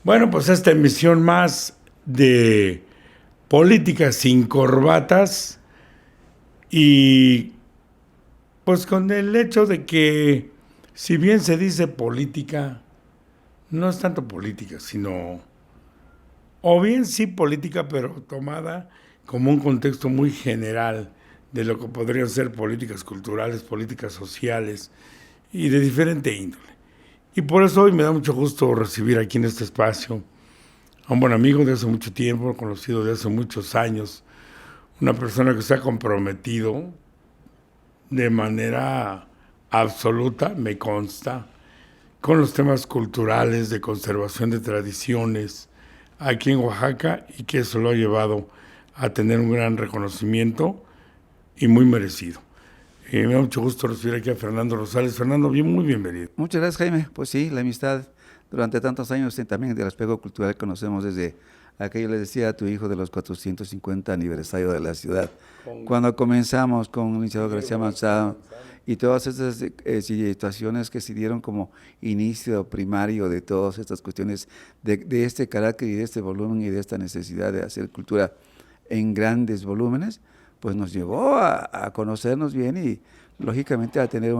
Bueno, pues esta emisión más de Política sin corbatas y pues con el hecho de que si bien se dice política, no es tanto política, sino, o bien sí política, pero tomada como un contexto muy general de lo que podrían ser políticas culturales, políticas sociales y de diferente índole. Y por eso hoy me da mucho gusto recibir aquí en este espacio a un buen amigo de hace mucho tiempo, conocido de hace muchos años, una persona que se ha comprometido de manera absoluta, me consta, con los temas culturales, de conservación de tradiciones aquí en Oaxaca, y que eso lo ha llevado a tener un gran reconocimiento y muy merecido. Me da mucho gusto recibir aquí a Fernando Rosales. Fernando, muy bienvenido. Muchas gracias, Jaime. Pues sí, la amistad durante tantos años también del aspecto cultural conocemos desde aquello les decía a tu hijo de los 450 aniversario de la ciudad. Cuando comenzamos con el licenciado García Manzano y todas estas situaciones que se dieron como inicio primario de todas estas cuestiones de este carácter y de este volumen y de esta necesidad de hacer cultura en grandes volúmenes, pues nos llevó a conocernos bien y lógicamente a tener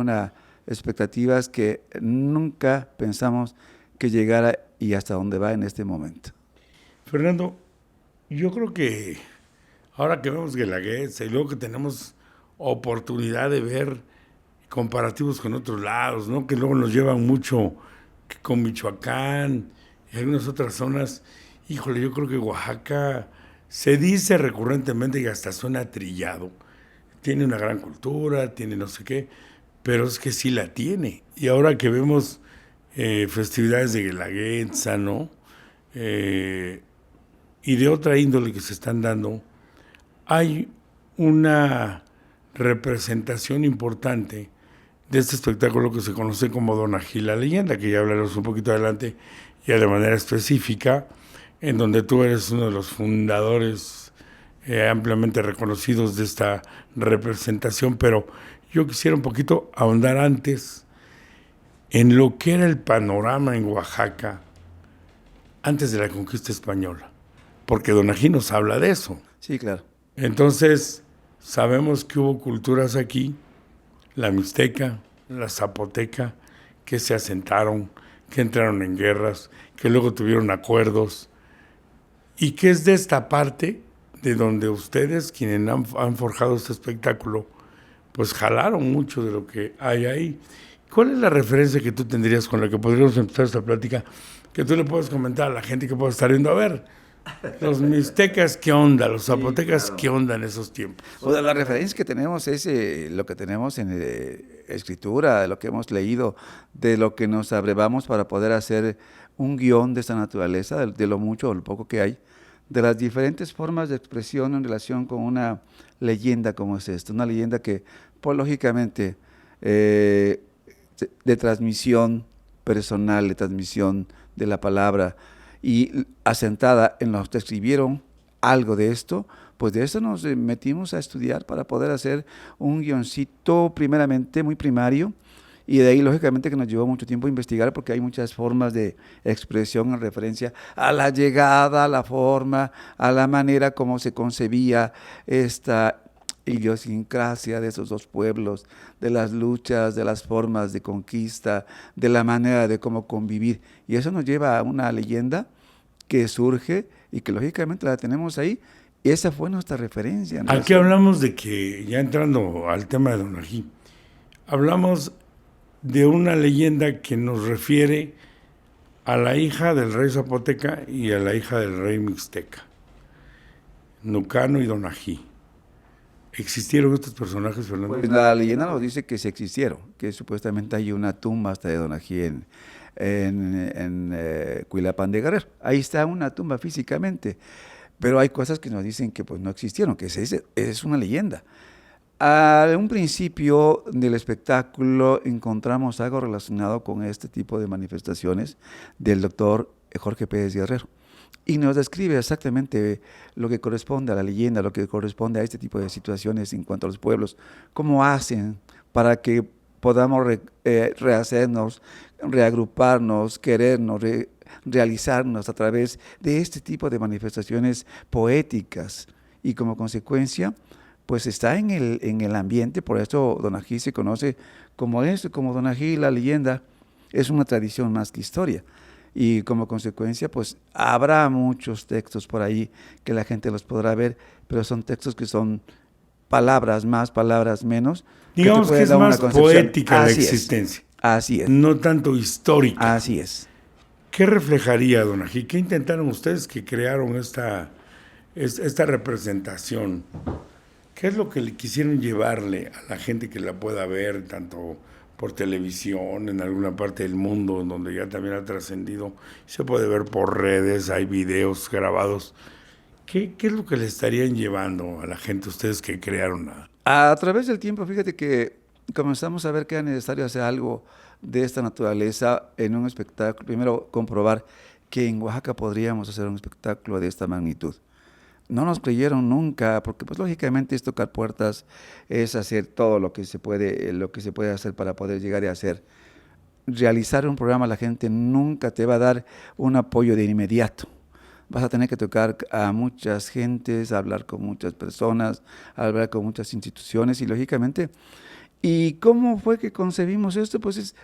expectativas que nunca pensamos que llegara y hasta dónde va en este momento. Fernando, yo creo que ahora que vemos Guelaguetza y luego que tenemos oportunidad de ver comparativos con otros lados, ¿no? Que luego nos llevan mucho con Michoacán y algunas otras zonas. Híjole, yo creo que Oaxaca se dice recurrentemente y hasta suena trillado. Tiene una gran cultura, tiene no sé qué, pero es que sí la tiene. Y ahora que vemos festividades de Guelaguetza, ¿no? Y de otra índole que se están dando, hay una representación importante de este espectáculo que se conoce como Donají la leyenda, que ya hablaremos un poquito adelante, ya de manera específica, en donde tú eres uno de los fundadores ampliamente reconocidos de esta representación, pero yo quisiera un poquito ahondar antes en lo que era el panorama en Oaxaca antes de la conquista española, porque Donají nos habla de eso. Sí, claro. Entonces, sabemos que hubo culturas aquí, la mixteca, la zapoteca, que se asentaron, que entraron en guerras, que luego tuvieron acuerdos, y que es de esta parte de donde ustedes, quienes han forjado este espectáculo, pues jalaron mucho de lo que hay ahí. ¿Cuál es la referencia que tú tendrías con la que podríamos empezar esta plática, que tú le puedes comentar a la gente que puede estar viendo? A ver, los mixtecas, ¿qué onda? Los zapotecas, sí, claro. ¿Qué onda en esos tiempos? Pues la referencia que tenemos es lo que tenemos en escritura, lo que hemos leído, de lo que nos abrevamos para poder hacer un guión de esta naturaleza, de lo mucho o lo poco que hay, de las diferentes formas de expresión en relación con una leyenda como es esta. Una leyenda que, pues lógicamente, de transmisión personal, de transmisión de la palabra, y asentada en los que escribieron algo de esto, pues de eso nos metimos a estudiar para poder hacer un guioncito primeramente muy primario, y de ahí lógicamente que nos llevó mucho tiempo investigar porque hay muchas formas de expresión en referencia a la llegada, a la forma, a la manera como se concebía esta idiosincrasia de esos dos pueblos, de las luchas, de las formas de conquista, de la manera de cómo convivir. Y eso nos lleva a una leyenda que surge y que lógicamente la tenemos ahí. Y esa fue nuestra referencia. Aquí hablamos de que, ya entrando al tema de Donají, hablamos de una leyenda que nos refiere a la hija del rey zapoteca y a la hija del rey mixteca, Nucano y Donají. ¿Existieron estos personajes, Fernando? Pues la leyenda nos dice que sí existieron, que supuestamente hay una tumba hasta de Donají en Cuilapán de Guerrero. Ahí está una tumba físicamente, pero hay cosas que nos dicen que pues no existieron, que es una leyenda. A un principio del espectáculo encontramos algo relacionado con este tipo de manifestaciones del doctor Jorge Pérez Guerrero. Y nos describe exactamente lo que corresponde a la leyenda, lo que corresponde a este tipo de situaciones en cuanto a los pueblos, cómo hacen para que podamos rehacernos, reagruparnos, querernos, realizarnos a través de este tipo de manifestaciones poéticas y como consecuencia pues está en el ambiente. Por eso Don Ají se conoce como esto, como Don Ají, la leyenda, es una tradición más que historia. Y como consecuencia, pues habrá muchos textos por ahí que la gente los podrá ver, pero son textos que son palabras más, palabras menos. Digamos que es más poética la existencia. Así es. No tanto histórica. Así es. ¿Qué reflejaría, Don Ají? ¿Qué intentaron ustedes que crearon esta representación? ¿Qué es lo que le quisieron llevarle a la gente que la pueda ver, tanto por televisión, en alguna parte del mundo, donde ya también ha trascendido? Se puede ver por redes, hay videos grabados. ¿Qué es lo que le estarían llevando a la gente, ustedes que crearon? A través del tiempo, fíjate que comenzamos a ver que era necesario hacer algo de esta naturaleza en un espectáculo. Primero, comprobar que en Oaxaca podríamos hacer un espectáculo de esta magnitud. No nos creyeron nunca, porque pues lógicamente es tocar puertas, es hacer todo lo que se puede hacer para poder llegar a hacer. Realizar un programa, la gente nunca te va a dar un apoyo de inmediato. Vas a tener que tocar a muchas gentes, hablar con muchas personas, hablar con muchas instituciones y lógicamente. ¿Y cómo fue que concebimos esto? Pues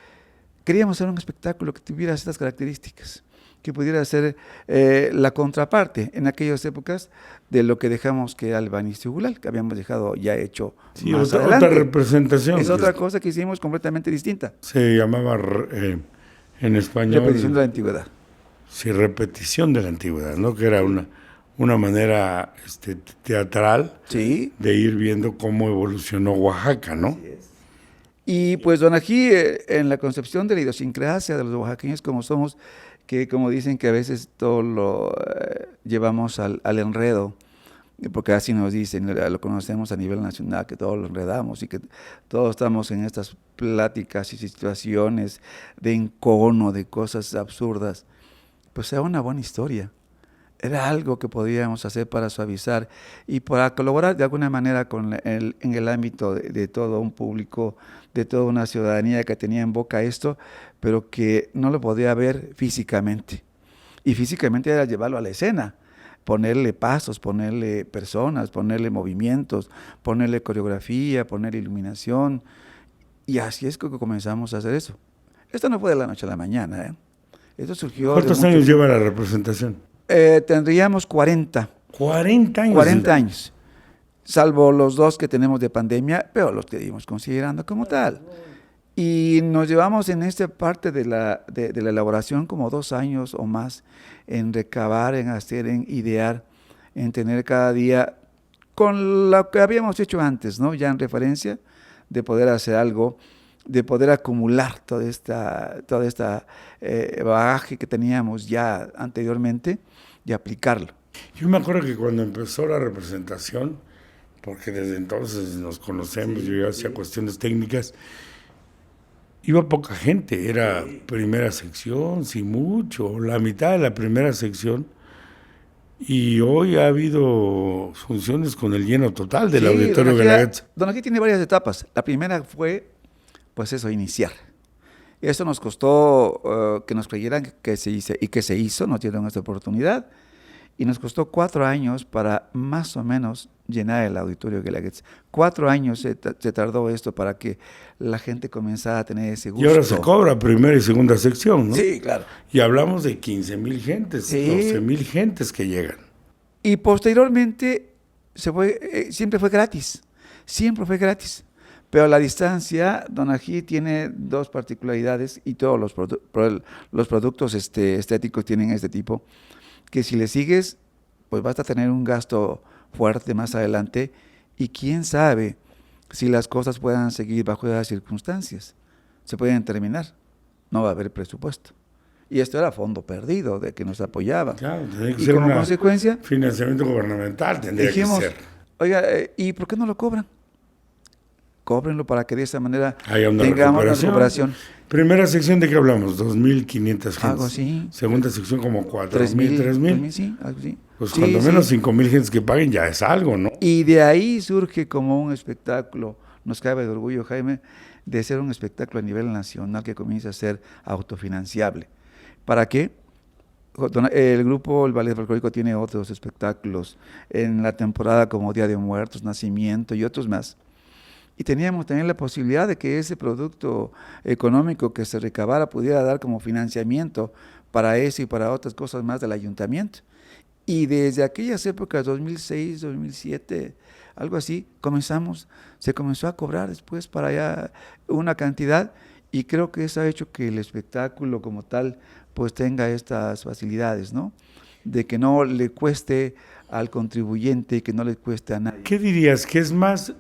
queríamos hacer un espectáculo que tuviera estas características, que pudiera ser la contraparte en aquellas épocas de lo que dejamos que era el Banisto Ugulal, que habíamos dejado ya hecho más adelante. Otra representación. Es otra cosa que hicimos completamente distinta. Se llamaba en español... Repetición de la antigüedad. Sí, repetición de la antigüedad, ¿no? Que era una manera teatral, sí, de ir viendo cómo evolucionó Oaxaca, ¿no? Así es. Y pues Don Ají, en la concepción de la idiosincrasia de los oaxaqueños como somos, que como dicen que a veces todo lo llevamos al enredo, porque así nos dicen, lo conocemos a nivel nacional, que todo lo enredamos y que todos estamos en estas pláticas y situaciones de encono, de cosas absurdas. Pues era una buena historia, era algo que podíamos hacer para suavizar y para colaborar de alguna manera en el ámbito de todo un público, de toda una ciudadanía que tenía en boca esto, pero que no lo podía ver físicamente. Y físicamente era llevarlo a la escena, ponerle pasos, ponerle personas, ponerle movimientos, ponerle coreografía, ponerle iluminación. Y así es que comenzamos a hacer eso. Esto no fue de la noche a la mañana, ¿eh? Esto surgió. ¿Cuántos años lleva la representación? Tendríamos 40. 40 años. 40 años. Salvo los 2 que tenemos de pandemia, pero los seguimos considerando como tal. Y nos llevamos en esta parte de la elaboración como 2 años o más en recabar, en hacer, en idear, en tener cada día con lo que habíamos hecho antes, ¿no? Ya en referencia de poder hacer algo, de poder acumular toda esta bagaje que teníamos ya anteriormente y aplicarlo. Yo me acuerdo que cuando empezó la representación, porque desde entonces nos conocemos, yo ya hacía cuestiones técnicas, iba poca gente, era primera sección, si mucho, la mitad de la primera sección, y hoy ha habido funciones con el lleno total del Auditorio Guelaguetza. Don Ají tiene varias etapas. La primera fue, pues eso, iniciar. Esto nos costó que nos creyeran que se hizo, y que se hizo, nos dieron esta oportunidad, y nos costó 4 años para más o menos llenar el Auditorio Guelaguetza. 4 años se tardó esto para que la gente comenzara a tener ese gusto. Y ahora se cobra primera y segunda sección, ¿no? Sí, claro. Y hablamos de 15,000 gentes, sí. 12,000 gentes que llegan. Y posteriormente siempre fue gratis, pero la distancia, Don Ají tiene 2 particularidades y todos los productos estéticos tienen este tipo, que si le sigues, pues vas a tener un gasto fuerte más adelante y quién sabe si las cosas puedan seguir bajo esas circunstancias, se pueden terminar, no va a haber presupuesto. Y esto era fondo perdido, de que nos apoyaban. Claro, tendría que y ser como consecuencia, financiamiento gubernamental, dijimos, que ser. Oiga, ¿y por qué no lo cobran? Cóbrenlo para que de esa manera haya una tengamos una recuperación. Primera sección, ¿de qué hablamos? 2,500 gentes. Algo así. Segunda sección como 4,000, 3,000. Sí, algo así. Pues sí, cuando menos 5,000 gentes que paguen ya es algo, ¿no? Y de ahí surge como un espectáculo, nos cabe de orgullo, Jaime, de ser un espectáculo a nivel nacional que comience a ser autofinanciable. ¿Para qué? El grupo, el Ballet Folclórico, tiene otros espectáculos en la temporada como Día de Muertos, Nacimiento y otros más. Y teníamos también la posibilidad de que ese producto económico que se recabara pudiera dar como financiamiento para eso y para otras cosas más del ayuntamiento. Y desde aquellas épocas, 2006, 2007, algo así, se comenzó a cobrar después para allá una cantidad, y creo que eso ha hecho que el espectáculo como tal pues tenga estas facilidades, ¿no? De que no le cueste al contribuyente y que no le cueste a nadie. ¿Qué dirías? ¿Que es más?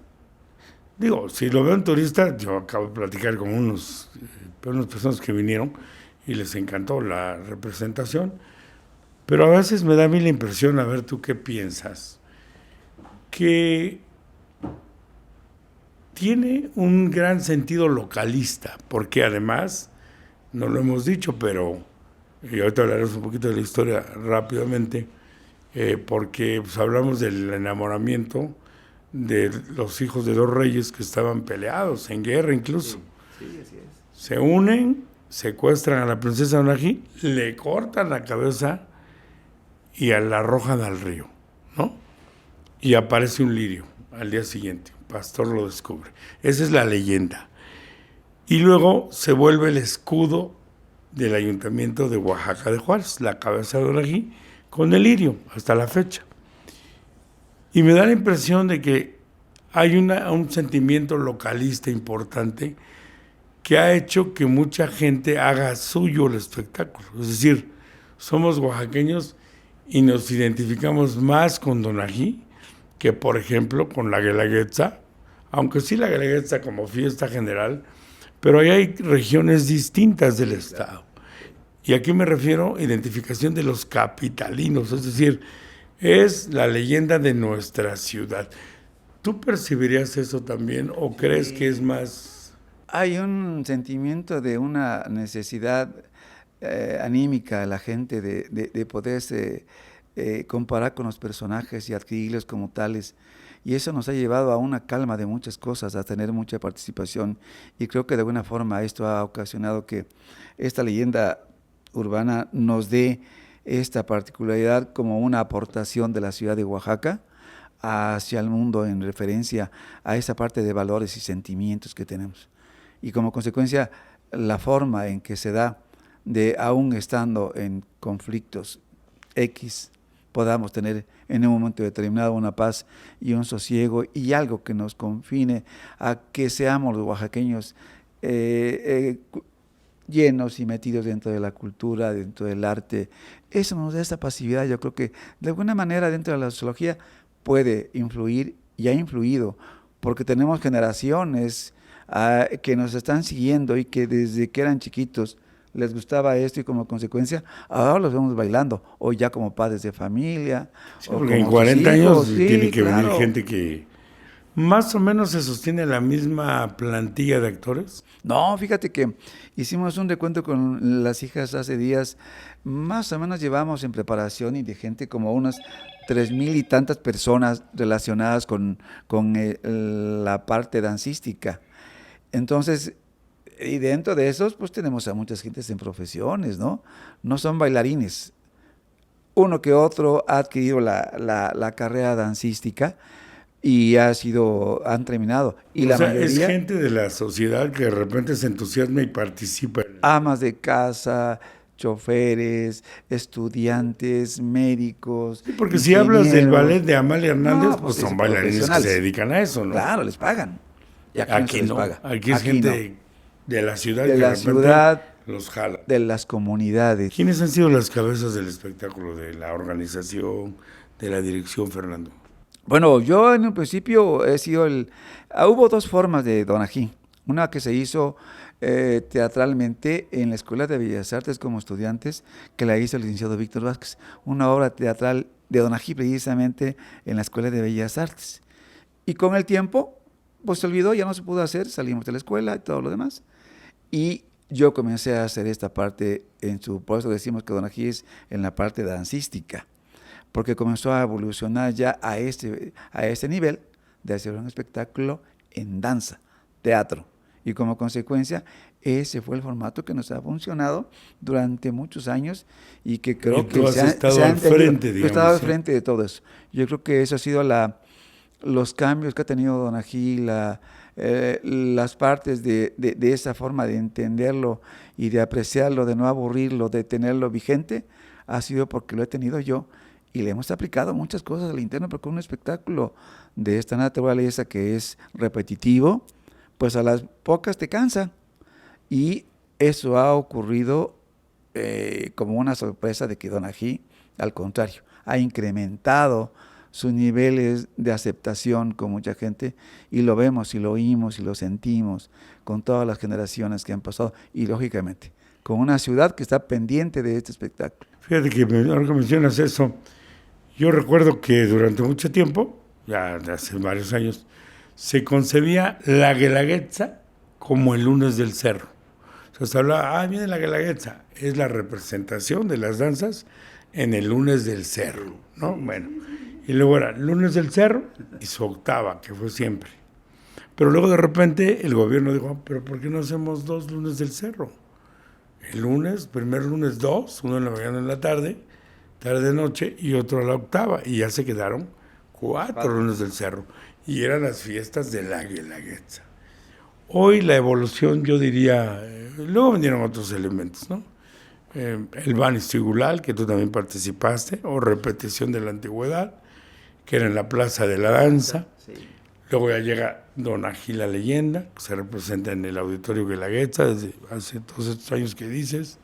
Digo, si lo veo en turista, yo acabo de platicar con unas personas que vinieron y les encantó la representación, pero a veces me da a mí la impresión, a ver tú qué piensas, que tiene un gran sentido localista, porque además, no lo hemos dicho, pero y ahorita hablaremos un poquito de la historia rápidamente, porque pues, hablamos del enamoramiento de los hijos de dos reyes que estaban peleados, en guerra incluso. Sí, así es. Se unen, secuestran a la princesa Donají, le cortan la cabeza y la arrojan al río, ¿no? Y aparece un lirio al día siguiente, un pastor lo descubre. Esa es la leyenda. Y luego se vuelve el escudo del ayuntamiento de Oaxaca de Juárez, la cabeza de Donají, con el lirio, hasta la fecha. Y me da la impresión de que hay un sentimiento localista importante que ha hecho que mucha gente haga suyo el espectáculo. Es decir, somos oaxaqueños y nos identificamos más con Donají que, por ejemplo, con la Guelaguetza, aunque sí la Guelaguetza como fiesta general, pero ahí hay regiones distintas del estado. Y aquí me refiero a identificación de los capitalinos, es decir, es la leyenda de nuestra ciudad. ¿Tú percibirías eso también o crees que es más? Hay un sentimiento de una necesidad anímica de la gente de poderse comparar con los personajes y adquirirlos como tales. Y eso nos ha llevado a una calma de muchas cosas, a tener mucha participación. Y creo que de alguna forma esto ha ocasionado que esta leyenda urbana nos dé esta particularidad como una aportación de la ciudad de Oaxaca hacia el mundo en referencia a esa parte de valores y sentimientos que tenemos. Y como consecuencia, la forma en que se da de, aún estando en conflictos X, podamos tener en un momento determinado una paz y un sosiego y algo que nos confine a que seamos los oaxaqueños llenos y metidos dentro de la cultura, dentro del arte. Eso nos da esta pasividad. Yo creo que de alguna manera dentro de la sociología puede influir y ha influido, porque tenemos generaciones que nos están siguiendo y que desde que eran chiquitos les gustaba esto, y como consecuencia ahora los vemos bailando, o ya como padres de familia. Sí, porque en 40 años sí, tiene que venir gente que más o menos se sostiene la misma plantilla de actores. No, fíjate que hicimos un recuento con las hijas hace días, más o menos llevamos en preparación y de gente como unas 3,000 y tantas personas relacionadas con la parte dancística. Entonces, y dentro de esos, pues tenemos a muchas gentes en profesiones, ¿no? No son bailarines. Uno que otro ha adquirido la carrera dancística y han terminado. Y o la sea, mayoría es gente de la sociedad que de repente se entusiasma y participa. Amas de casa, choferes, estudiantes, médicos. Sí, porque si hablas del ballet de Amalia Hernández, pues son bailarines que se dedican a eso, ¿no? Claro, les pagan. Y aquí no, paga. aquí es gente de la ciudad de que la ciudad, los jala. de las comunidades. ¿Quiénes han sido las cabezas del espectáculo, de la organización, de la dirección, Fernando? Bueno, yo en un principio he sido hubo dos formas de Donají. Una que se hizo teatralmente en la Escuela de Bellas Artes como estudiantes, que la hizo el licenciado Víctor Vázquez. Una obra teatral de Donají precisamente en la Escuela de Bellas Artes. Y con el tiempo, pues se olvidó, ya no se pudo hacer, salimos de la escuela y todo lo demás. Y yo comencé a hacer esta parte, por eso decimos que Donají es en la parte dancística, porque comenzó a evolucionar ya a este nivel de hacer un espectáculo en danza, teatro, Y como consecuencia, ese fue el formato que nos ha funcionado durante muchos años y que creo que tú has estado al frente, He estado al digamos, ¿sí? frente de todo eso. Yo creo que eso ha sido los cambios que ha tenido Don Ají, las partes de esa forma de entenderlo y de apreciarlo, de no aburrirlo, de tenerlo vigente, ha sido porque lo he tenido yo y le hemos aplicado muchas cosas al interno, porque un espectáculo de esta naturaleza que es repetitivo, pues a las pocas te cansa. Y eso ha ocurrido como una sorpresa de que Don Ají, al contrario, ha incrementado sus niveles de aceptación con mucha gente y lo vemos y lo oímos y lo sentimos con todas las generaciones que han pasado y lógicamente con una ciudad que está pendiente de este espectáculo. Fíjate que ahora que mencionas eso, yo recuerdo que durante mucho tiempo, ya hace varios años, se concebía la Guelaguetza como el lunes del cerro. O sea, se hablaba, viene la Guelaguetza, es la representación de las danzas en el lunes del cerro, ¿no? Bueno, y luego era lunes del cerro y su octava, que fue siempre. Pero luego de repente el gobierno dijo, pero ¿por qué no hacemos 2 lunes del cerro? El lunes, primer lunes 2, uno en la mañana, en la tarde, tarde-noche, y otro a la octava. Y ya se quedaron 4 lunes del cerro. Y eran las fiestas de la Guelaguetza. Hoy la evolución, yo diría, luego vinieron otros elementos, ¿no? El Banis Tigular, que tú también participaste, o repetición de la antigüedad, que era en la Plaza de la Danza. Sí. Luego ya llega Don Ají la Leyenda, que se representa en el Auditorio Guelaguetza desde hace todos estos años que dices.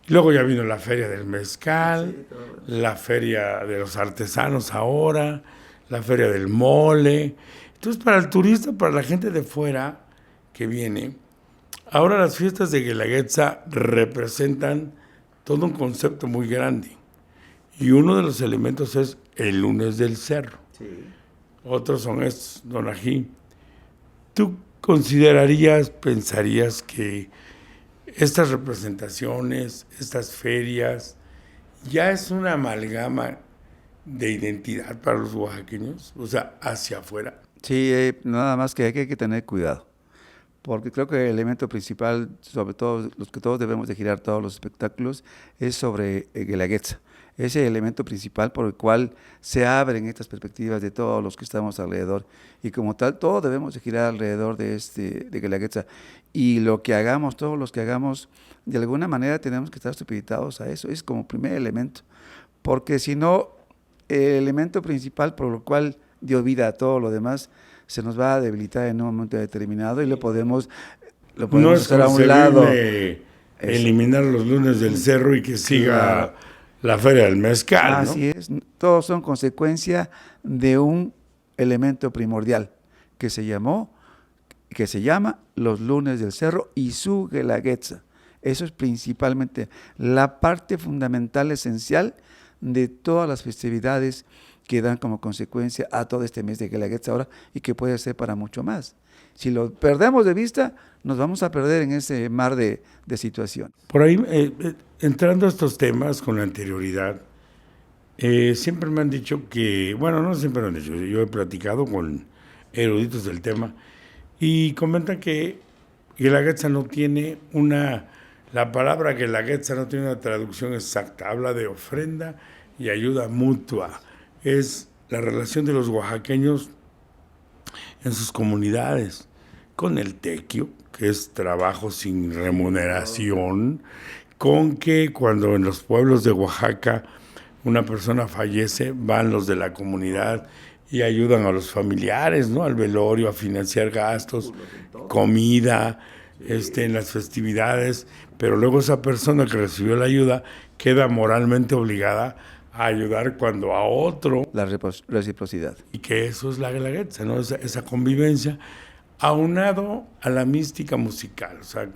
Luego ya vino la Feria del Mezcal, la Feria de los Artesanos ahora, la Feria del Mole. Entonces, para el turista, para la gente de fuera que viene, ahora las fiestas de Guelaguetza representan todo un concepto muy grande. Y uno de los elementos es el lunes del cerro. Sí. Otros son estos, Don Ají. ¿Tú considerarías, pensarías que estas representaciones, estas ferias, ya es una amalgama de identidad para los oaxaqueños? O sea, hacia afuera. Sí, nada más que hay que tener cuidado. Porque creo que el elemento principal, sobre todo los que todos debemos de girar todos los espectáculos, es sobre Guelaguetza. Ese elemento principal por el cual se abren estas perspectivas de todos los que estamos alrededor. Y como tal, todos debemos de girar alrededor de Guelaguetza. Y lo que hagamos, todos los que hagamos, de alguna manera tenemos que estar supeditados a eso. Es como primer elemento. Porque si no, el elemento principal por el cual dio vida a todo lo demás, se nos va a debilitar en un momento determinado y lo podemos no hacer a un lado. Eliminar los lunes del cerro y que siga la Feria del Mezcal, ¿no? Así es, todos son consecuencia de un elemento primordial que se llama los lunes del cerro y su Guelaguetza. Eso es principalmente la parte fundamental, esencial de todas las festividades que dan como consecuencia a todo este mes de Guelaguetza ahora y que puede ser para mucho más. Si lo perdemos de vista, nos vamos a perder en ese mar de situación. Por ahí, entrando a estos temas con anterioridad, siempre me han dicho que, bueno, no siempre me han dicho, yo he platicado con eruditos del tema y comentan que Guelaguetza no tiene la palabra Guelaguetza no tiene una traducción exacta, habla de ofrenda y ayuda mutua. Es la relación de los oaxaqueños en sus comunidades, con el tequio, que es trabajo sin remuneración, con que cuando en los pueblos de Oaxaca una persona fallece, van los de la comunidad y ayudan a los familiares, ¿no? Al velorio, a financiar gastos, comida, en las festividades, pero luego esa persona que recibió la ayuda queda moralmente obligada a ayudar cuando a otro. La reciprocidad. Y que eso es la Guelaguetza, ¿no? Esa convivencia, aunado a la mística musical. O sea,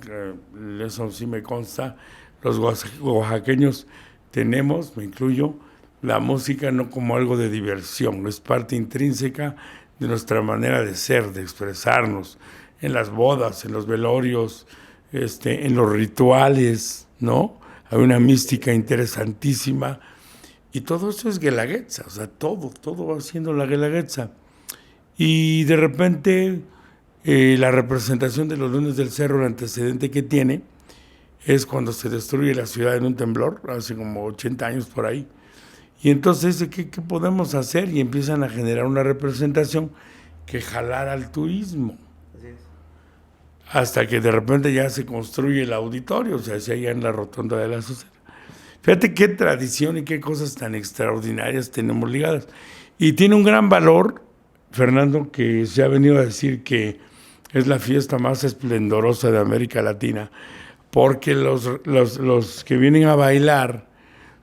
eso sí me consta, los oaxaqueños tenemos, me incluyo, la música no como algo de diversión, es parte intrínseca de nuestra manera de ser, de expresarnos, en las bodas, en los velorios, en los rituales, ¿no? Hay una mística interesantísima. Y todo eso es Guelaguetza, o sea, todo va siendo la Guelaguetza. Y de repente La representación de los Lunes del Cerro, el antecedente que tiene, es cuando se destruye la ciudad en un temblor, hace como 80 años por ahí. Y entonces, ¿qué podemos hacer? Y empiezan a generar una representación que jalara al turismo. Así es. Hasta que de repente ya se construye el auditorio, o sea, se allá en la rotonda de la sociedad. Fíjate qué tradición y qué cosas tan extraordinarias tenemos ligadas. Y tiene un gran valor, Fernando, que se ha venido a decir que es la fiesta más esplendorosa de América Latina, porque los que vienen a bailar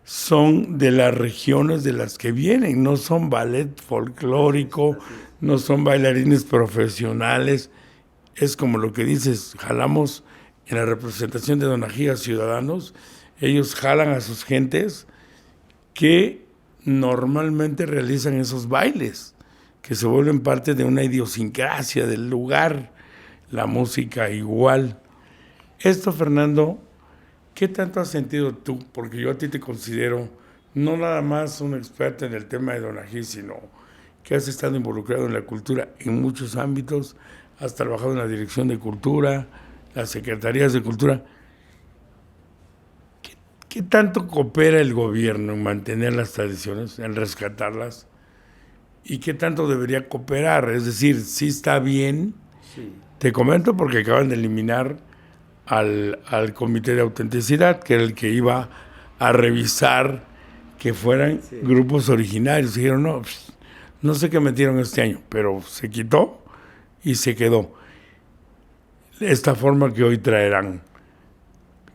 son de las regiones de las que vienen, no son ballet folclórico, no son bailarines profesionales, es como lo que dices, jalamos en la representación de Don Ají a ciudadanos, ellos jalan a sus gentes que normalmente realizan esos bailes, que se vuelven parte de una idiosincrasia del lugar, la música igual. Esto, Fernando, ¿qué tanto has sentido tú? Porque yo a ti te considero no nada más un experto en el tema de Don Ají, sino que has estado involucrado en la cultura en muchos ámbitos, has trabajado en la Dirección de Cultura, las Secretarías de Cultura. ¿Qué tanto coopera el gobierno en mantener las tradiciones, en rescatarlas? ¿Y qué tanto debería cooperar? Es decir, ¿sí está bien? Sí. Te comento porque acaban de eliminar al Comité de Autenticidad, que era el que iba a revisar que fueran grupos originarios. Dijeron, no, pues, no sé qué metieron este año, pero se quitó y se quedó. Esta forma que hoy traerán.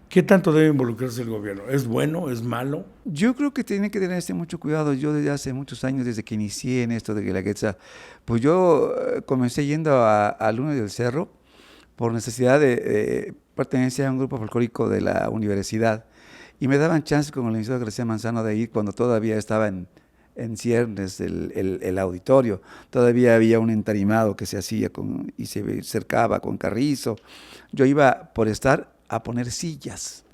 ¿Qué tanto debe involucrarse el gobierno? ¿Es bueno? ¿Es malo? Yo creo que tiene que tener mucho cuidado. Yo desde hace muchos años, desde que inicié en esto de Guelaguetza, pues yo comencé yendo a Lunes del Cerro por necesidad de pertenencia a un grupo folclórico de la universidad. Y me daban chance con el licenciado García Manzano de ir cuando todavía estaba en ciernes el auditorio. Todavía había un entarimado que se hacía y se cercaba con carrizo. Yo iba por estar a poner sillas,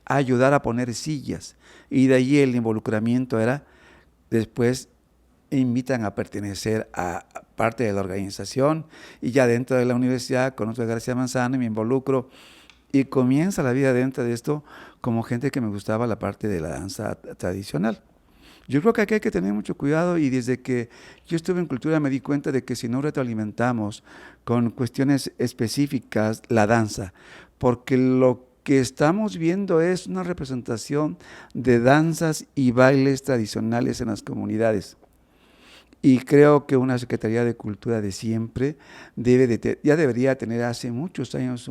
a ayudar a poner sillas. Y de ahí el involucramiento era, después invitan a pertenecer a parte de la organización y ya dentro de la universidad conozco a García Manzano y me involucro y comienza la vida dentro de esto como gente que me gustaba la parte de la danza tradicional. Yo creo que aquí hay que tener mucho cuidado y desde que yo estuve en cultura me di cuenta de que si no retroalimentamos con cuestiones específicas la danza, porque lo que estamos viendo es una representación de danzas y bailes tradicionales en las comunidades. Y creo que una Secretaría de Cultura de siempre ya debería tener hace muchos años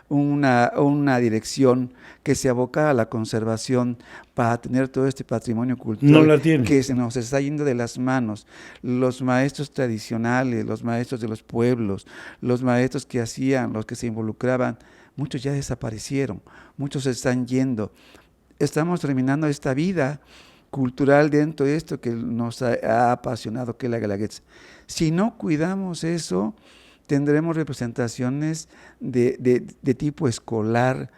una dirección que se abocara a la conservación para tener todo este patrimonio cultural. No la tiene. Que se nos está yendo de las manos. Los maestros tradicionales, los maestros de los pueblos, los maestros que hacían, los que se involucraban, muchos ya desaparecieron, muchos se están yendo. Estamos terminando esta vida cultural dentro de esto que nos ha apasionado, que es la Guelaguetza. Si no cuidamos eso, tendremos representaciones de tipo escolar,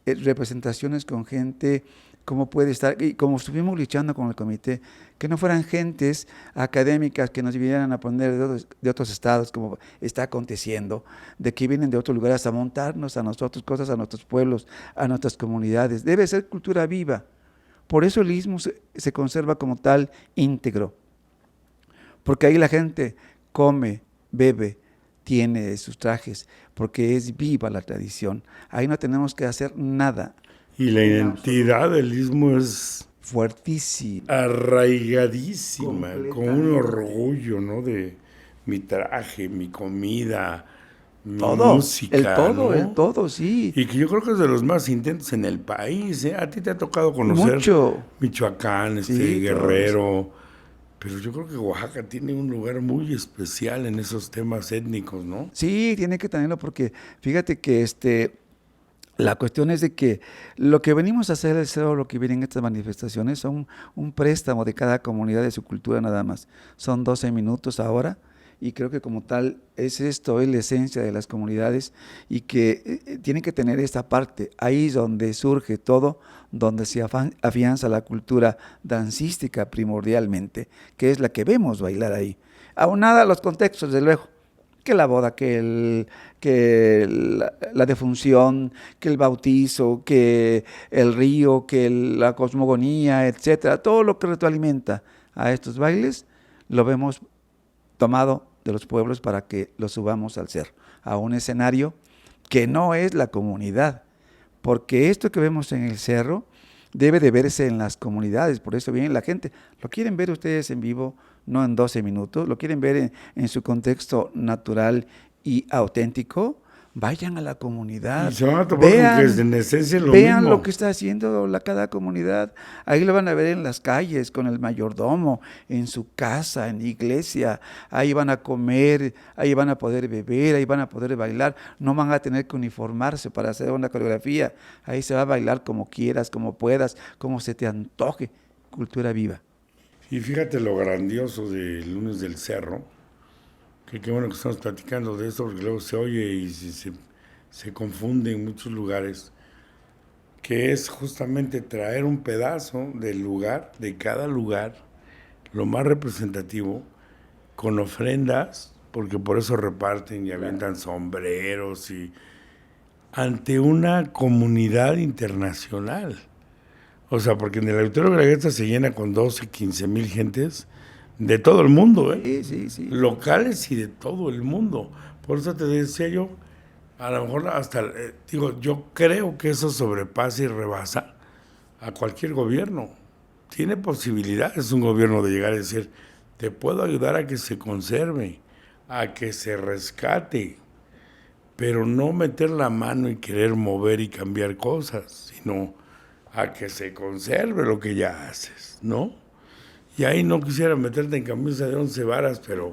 representaciones con gente, como puede estar, y como estuvimos luchando con el comité, que no fueran gentes académicas que nos vinieran a poner de otros estados, como está aconteciendo, de que vienen de otros lugares a montarnos a nosotros cosas, a nuestros pueblos, a nuestras comunidades. Debe ser cultura viva. Por eso el istmo se conserva como tal íntegro, porque ahí la gente come, bebe, tiene sus trajes, porque es viva la tradición. Ahí no tenemos que hacer nada. Y la identidad del istmo es fuertísima, arraigadísima, con un orgullo, ¿no? De mi traje, mi comida, mi música. El todo, sí. Y que yo creo que es de los más intensos en el país, ¿eh? A ti te ha tocado conocer mucho. Michoacán, sí, Guerrero, pero yo creo que Oaxaca tiene un lugar muy especial en esos temas étnicos, ¿no? Sí, tiene que tenerlo porque fíjate que la cuestión es de que lo que venimos a hacer es lo que vienen estas manifestaciones, son un préstamo de cada comunidad de su cultura nada más. Son 12 minutos ahora y creo que como tal es esto, es la esencia de las comunidades y que tienen que tener esta parte. Ahí es donde surge todo, donde se afianza la cultura dancística primordialmente, que es la que vemos bailar ahí. Aunada a los contextos, desde luego. que la boda, que la defunción, que el bautizo, que el río, que la cosmogonía, etcétera, todo lo que retroalimenta a estos bailes, lo vemos tomado de los pueblos para que lo subamos al cerro, a un escenario que no es la comunidad, porque esto que vemos en el cerro debe de verse en las comunidades, por eso viene la gente. Lo quieren ver ustedes en vivo, no en 12 minutos, lo quieren ver en su contexto natural y auténtico. Vayan a la comunidad, Y se van a tomar como que en esencia lo vean mismo. lo que está haciendo cada comunidad. Ahí lo van a ver en las calles, con el mayordomo, en su casa, en la iglesia. Ahí van a comer, ahí van a poder beber, ahí van a poder bailar. No van a tener que uniformarse para hacer una coreografía. Ahí se va a bailar como quieras, como puedas, como se te antoje. Cultura viva. Y fíjate lo grandioso del Lunes del Cerro, que qué bueno que estamos platicando de esto, porque luego se oye y se confunde en muchos lugares, que es justamente traer un pedazo del lugar, de cada lugar, lo más representativo, con ofrendas, porque por eso reparten y avientan sombreros, y ante una comunidad internacional. O sea, porque en el Auditorio Guelaguetza se llena con 12, 15 mil gentes de todo el mundo, Sí, sí, sí. locales y de todo el mundo. Por eso te decía yo, a lo mejor hasta, digo, yo creo que eso sobrepasa y rebasa a cualquier gobierno. Tiene posibilidades un gobierno de llegar a decir, te puedo ayudar a que se conserve, a que se rescate, pero no meter la mano y querer mover y cambiar cosas, sino a que se conserve lo que ya haces, ¿no? Y ahí no quisiera meterte en camisa de 11 varas, pero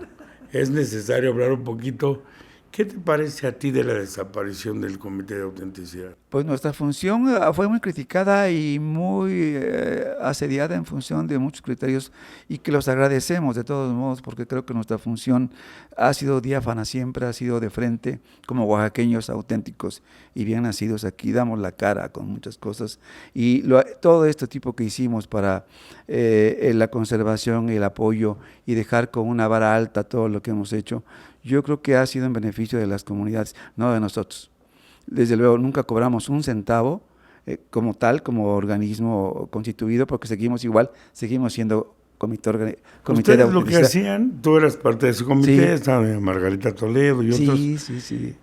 es necesario hablar un poquito. ¿Qué te parece a ti de la desaparición del Comité de Autenticidad? Pues nuestra función fue muy criticada y muy asediada en función de muchos criterios y que los agradecemos de todos modos porque creo que nuestra función ha sido diáfana siempre, ha sido de frente como oaxaqueños auténticos y bien nacidos aquí, damos la cara con muchas cosas y todo este tipo que hicimos para la conservación y el apoyo y dejar con una vara alta todo lo que hemos hecho, yo creo que ha sido en beneficio de las comunidades, no de nosotros. Desde luego, nunca cobramos un centavo como tal, como organismo constituido, porque seguimos igual, seguimos siendo comité de Ustedes lo que autenticidad. hacían, tú eras parte de su comité, Sí. estaba Margarita Toledo y otros. Sí, sí, sí.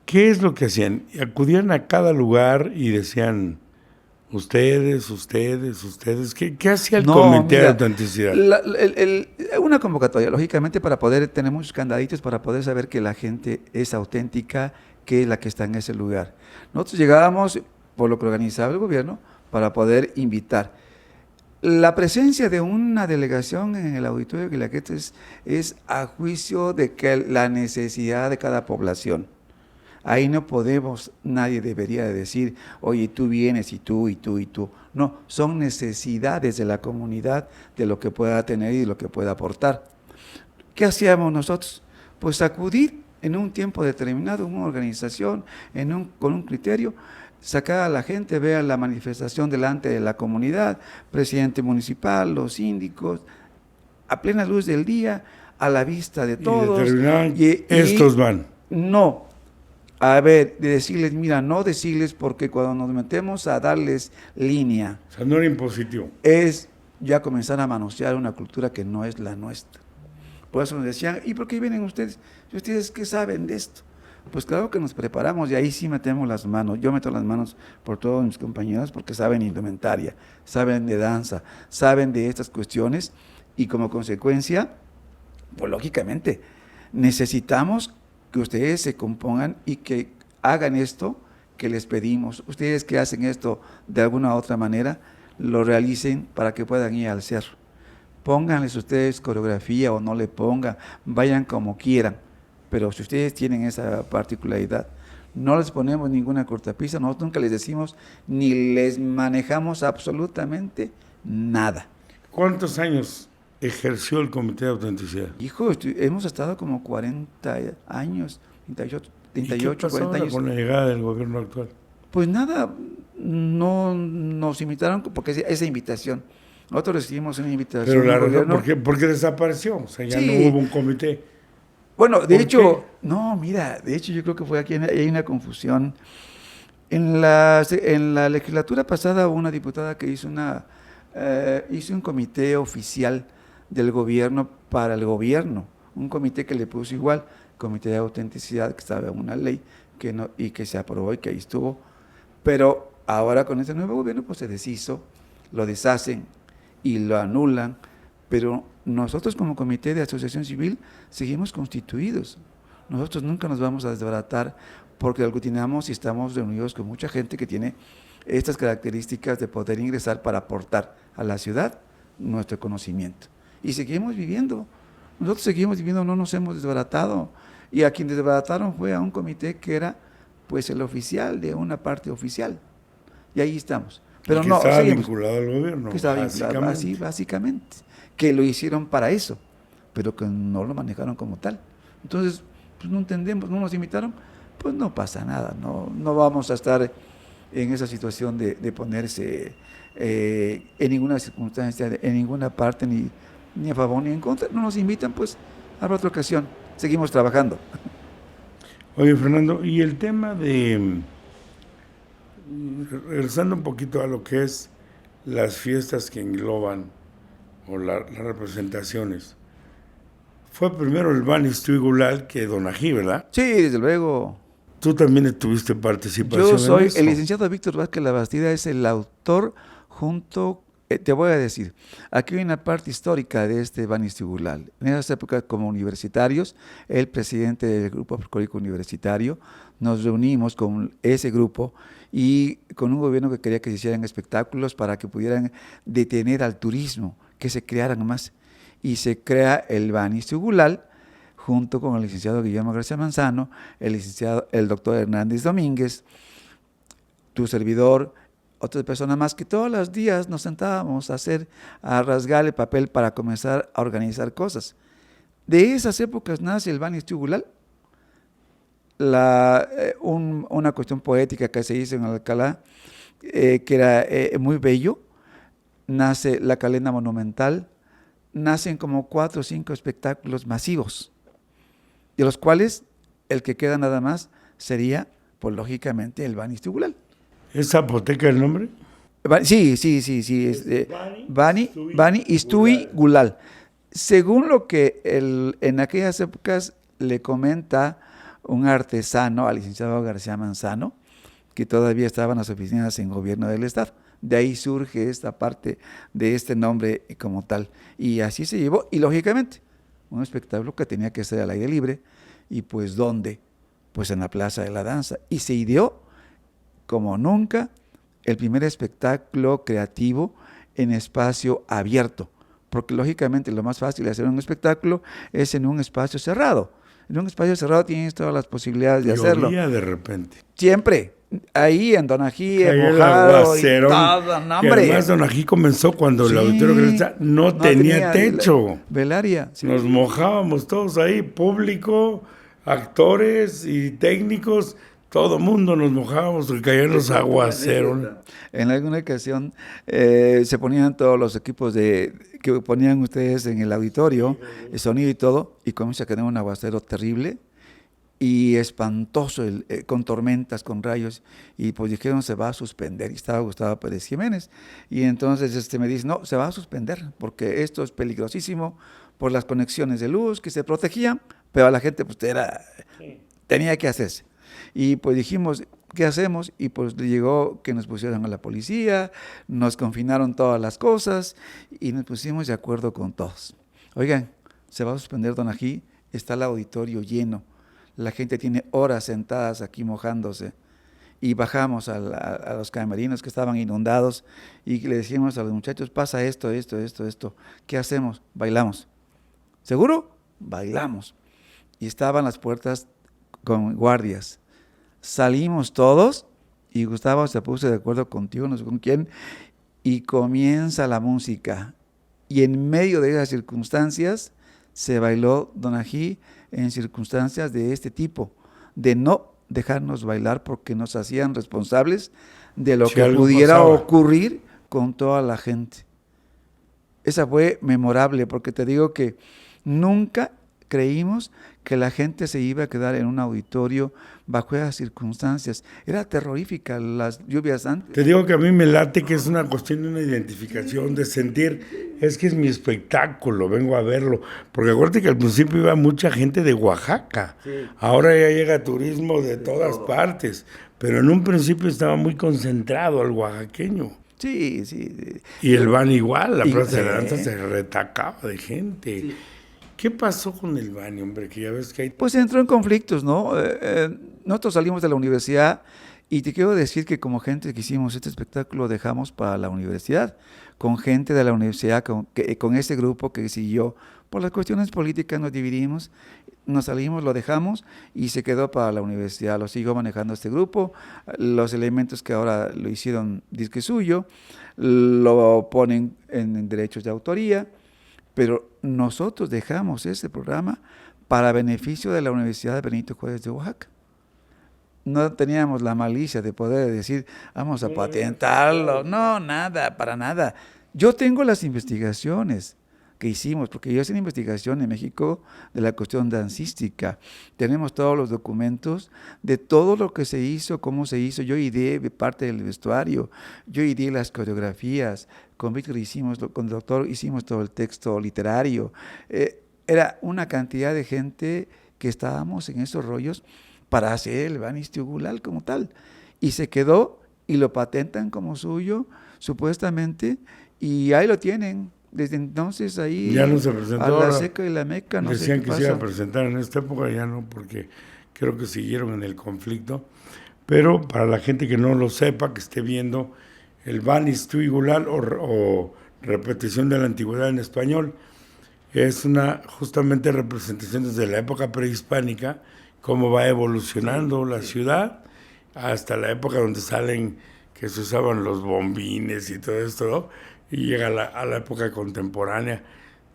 ¿Qué es lo que hacían? Acudían a cada lugar y decían, ustedes, ¿qué hacía el No, Comité de mira, Autenticidad? una convocatoria, lógicamente, para poder, tener muchos candaditos para poder saber que la gente es auténtica, que es la que está en ese lugar. Nosotros llegábamos, por lo que organizaba el gobierno, para poder invitar. La presencia de una delegación en el auditorio de Guelaguetza es a juicio de que la necesidad de cada población. Ahí no podemos, nadie debería de decir, oye, tú vienes y tú, y tú, y tú. No, son necesidades de la comunidad, de lo que pueda tener y de lo que pueda aportar. ¿Qué hacíamos nosotros? Pues acudir en un tiempo determinado, en una organización, con un criterio, sacar a la gente, vean la manifestación delante de la comunidad, presidente municipal, los síndicos, a plena luz del día, a la vista de todos. Y determinaban, estos van. No, a ver, de decirles, mira, no decirles porque cuando nos metemos a darles línea, O sea, no era impositivo. es ya comenzar a manosear una cultura que no es la nuestra. Por eso nos decían, ¿y por qué vienen ustedes? ¿Ustedes qué saben de esto? Pues claro que nos preparamos y ahí sí metemos las manos. Yo meto las manos por todos mis compañeros porque saben indumentaria, saben de danza, saben de estas cuestiones y como consecuencia, pues lógicamente, necesitamos que ustedes se compongan y que hagan esto que les pedimos. Ustedes que hacen esto de alguna u otra manera, lo realicen para que puedan ir al cerro. Pónganles ustedes coreografía o no le pongan, vayan como quieran, pero si ustedes tienen esa particularidad, no les ponemos ninguna cortapisa, nosotros nunca les decimos ni les manejamos absolutamente nada. ¿Cuántos años ejerció el Comité de Autenticidad? Hijo, hemos estado como 40 años, 38, ¿Y qué pasó 40 ahora años. con la llegada del gobierno actual? Pues nada, no nos invitaron porque esa invitación. Nosotros recibimos una invitación Pero la del razón, gobierno. ¿por qué desapareció? O sea, ya Sí. no hubo un comité. Bueno, de ¿Por hecho, qué? no, mira, de hecho yo creo que fue aquí, hay una confusión. En la legislatura pasada hubo una diputada que hizo un comité oficial del gobierno para el gobierno, un comité que le puso igual, comité de autenticidad, que estaba en una ley que no, y que se aprobó y que ahí estuvo. Pero ahora con este nuevo gobierno pues se deshizo, lo deshacen y lo anulan, pero nosotros como comité de asociación civil seguimos constituidos. Nosotros nunca nos vamos a desbaratar porque aglutinamos y estamos reunidos con mucha gente que tiene estas características de poder ingresar para aportar a la ciudad nuestro conocimiento. Y seguimos viviendo. Nosotros seguimos viviendo, no nos hemos desbaratado. Y a quien desbarataron fue a un comité que era pues el oficial de una parte oficial. Y ahí estamos. Y Pero que no, estaba seguimos. vinculado al gobierno, Que estaba vinculado, así básicamente. básicamente. Que lo hicieron para eso, pero que no lo manejaron como tal. Entonces, pues no entendemos, no nos invitaron, pues no pasa nada, no vamos a estar en esa situación de ponerse en ninguna circunstancia, en ninguna parte, ni a favor ni en contra. No nos invitan, pues habrá otra ocasión. Seguimos trabajando. Oye, Fernando, y el tema de, regresando un poquito a lo que es las fiestas que engloban o las representaciones, fue primero el Banis Tuigulal que Donají, ¿verdad? Sí, desde luego. Tú también tuviste Yo participación en soy, eso. el licenciado Víctor Vázquez Labastida es el autor junto, te voy a decir, aquí hay una parte histórica de este Banis Tugulal. En esas épocas como universitarios, el presidente del grupo folclórico universitario, nos reunimos con ese grupo y con un gobierno que quería que se hicieran espectáculos para que pudieran detener al turismo, que se crearan más. Y se crea el Banis Tugulal, junto con el licenciado Guillermo García Manzano, el doctor Hernández Domínguez, tu servidor, otras personas más, que todos los días nos sentábamos a rasgar el papel para comenzar a organizar cosas. De esas épocas nace el Banis Tugulal, una cuestión poética que se hizo en Alcalá, que era muy bello. Nace la calenda monumental, nacen como 4 o 5 espectáculos masivos, de los cuales el que queda nada más sería, pues lógicamente, el Banis Tugulal. ¿Es zapoteca el nombre? Sí. Bani Istui Gulal. Según lo que en aquellas épocas le comenta un artesano al licenciado García Manzano, que todavía estaban las oficinas en gobierno del Estado. De ahí surge esta parte de este nombre como tal. Y así se llevó. Y lógicamente, un espectáculo que tenía que ser al aire libre. ¿Y pues dónde? Pues en la Plaza de la Danza. Y se ideó, como nunca, el primer espectáculo creativo en espacio abierto. Porque lógicamente lo más fácil de hacer un espectáculo es en un espacio cerrado. En un espacio cerrado tienes todas las posibilidades de hacerlo. Llovía de repente. Siempre. Ahí en Donají, en Caía el Mojado, aguacerón. y todo, no, Que hombre. además Donají comenzó cuando el Sí, auditorio Grandeza no tenía techo. Velaria. Sí. Nos mojábamos todos ahí, público, actores y técnicos, todo mundo nos mojábamos porque caían los aguaceros. En alguna ocasión se ponían todos los equipos que ponían ustedes en el auditorio, el sonido y todo, y comienza a caer un aguacero terrible y espantoso, con tormentas, con rayos, y pues dijeron se va a suspender, y estaba Gustavo Pérez Jiménez, y entonces me dice, no, se va a suspender, porque esto es peligrosísimo por las conexiones de luz que se protegían, pero a la gente pues tenía que hacerse. Y pues dijimos, ¿qué hacemos? Y pues llegó que nos pusieron a la policía, nos confinaron todas las cosas, y nos pusimos de acuerdo con todos. Oigan, se va a suspender Donají, está el auditorio lleno, la gente tiene horas sentadas aquí mojándose, y bajamos a los camerinos que estaban inundados, y le decimos a los muchachos, pasa esto, ¿qué hacemos? Bailamos. ¿Seguro? Bailamos. Y estaban las puertas con guardias. Salimos todos, y Gustavo se puso de acuerdo contigo, no sé con quién, y comienza la música. Y en medio de esas circunstancias, se bailó Donají en circunstancias de este tipo, de no dejarnos bailar porque nos hacían responsables de lo que pudiera ocurrir con toda la gente. Esa fue memorable porque te digo que nunca creímos que la gente se iba a quedar en un auditorio bajo esas circunstancias. Era terrorífica las lluvias antes. Te digo que a mí me late que es una cuestión de una identificación, de sentir, es que es mi espectáculo, vengo a verlo. Porque acuérdate que al principio iba mucha gente de Oaxaca, ahora ya llega turismo de todas partes, pero en un principio estaba muy concentrado al oaxaqueño. Sí, sí. Y el Bani igual, la Y- Plaza de la Danza se retacaba de gente. Sí. ¿Qué pasó con el Bani, hombre? Que ya ves que hay... Pues entró en conflictos, ¿no? Nosotros salimos de la universidad y te quiero decir que como gente que hicimos este espectáculo dejamos para la universidad, con gente de la universidad, con este grupo que siguió. Por las cuestiones políticas nos dividimos, nos salimos, lo dejamos y se quedó para la universidad. Lo siguió manejando este grupo, los elementos que ahora lo hicieron disque suyo, lo ponen en derechos de autoría. Pero nosotros dejamos ese programa para beneficio de la Universidad Benito Juárez de Oaxaca. No teníamos la malicia de poder decir, vamos a patentarlo. No, nada, para nada. Yo tengo las investigaciones que hicimos, porque yo hice una investigación en México de la cuestión dancística. Tenemos todos los documentos de todo lo que se hizo, cómo se hizo. Yo ideé parte del vestuario, yo ideé las coreografías. Con Víctor hicimos, con el doctor hicimos todo el texto literario. Era una cantidad de gente que estábamos en esos rollos para hacer el Bani Ixtiugulal como tal. Y se quedó y lo patentan como suyo, supuestamente, y ahí lo tienen. Desde entonces ahí Ya no se presentó. a la Ahora Seca y la Meca, no decían sé qué que se iba a pasa. presentar en esta época, ya no, porque creo que siguieron en el conflicto. Pero para la gente que no lo sepa, que esté viendo el Bani Ixtiugulal o repetición de la antigüedad en español, es una justamente representación desde la época prehispánica, cómo va evolucionando la ciudad hasta la época donde salen, que se usaban los bombines y todo esto, ¿no? Y llega a la época contemporánea.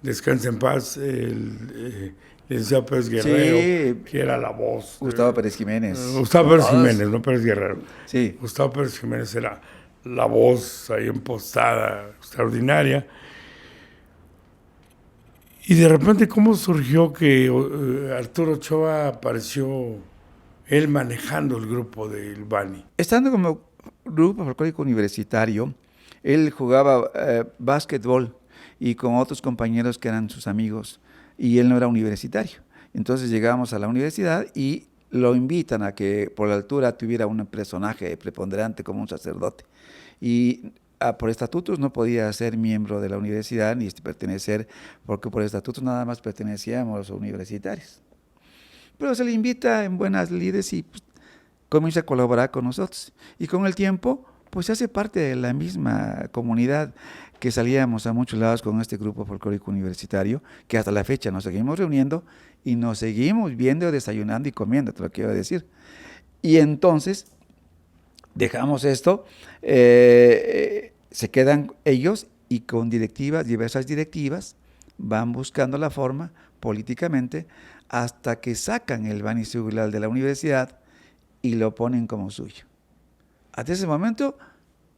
Descansa en paz el licenciado Pérez Guerrero, Sí, que era la voz. Gustavo Pérez Jiménez. Gustavo Pérez Todos. Jiménez, no Pérez Guerrero. Sí. Gustavo Pérez Jiménez era la voz ahí impostada, extraordinaria. Y de repente, ¿cómo surgió que Arturo Ochoa apareció él manejando el grupo del Bani? Estando como grupo folclórico universitario, él jugaba básquetbol y con otros compañeros que eran sus amigos, y él no era universitario. Entonces llegamos a la universidad y lo invitan a que por la altura tuviera un personaje preponderante como un sacerdote. Y por estatutos no podía ser miembro de la universidad ni pertenecer, porque por estatutos nada más pertenecíamos a los universitarios. Pero se le invita en buenas lides y pues, comienza a colaborar con nosotros. Y con el tiempo, pues se hace parte de la misma comunidad que salíamos a muchos lados con este grupo folclórico universitario, que hasta la fecha nos seguimos reuniendo y nos seguimos viendo, desayunando y comiendo, te lo quiero decir. Y entonces dejamos esto, se quedan ellos y con directivas, diversas directivas, van buscando la forma políticamente hasta que sacan el Bani Ixtiugulal de la universidad y lo ponen como suyo. Hasta ese momento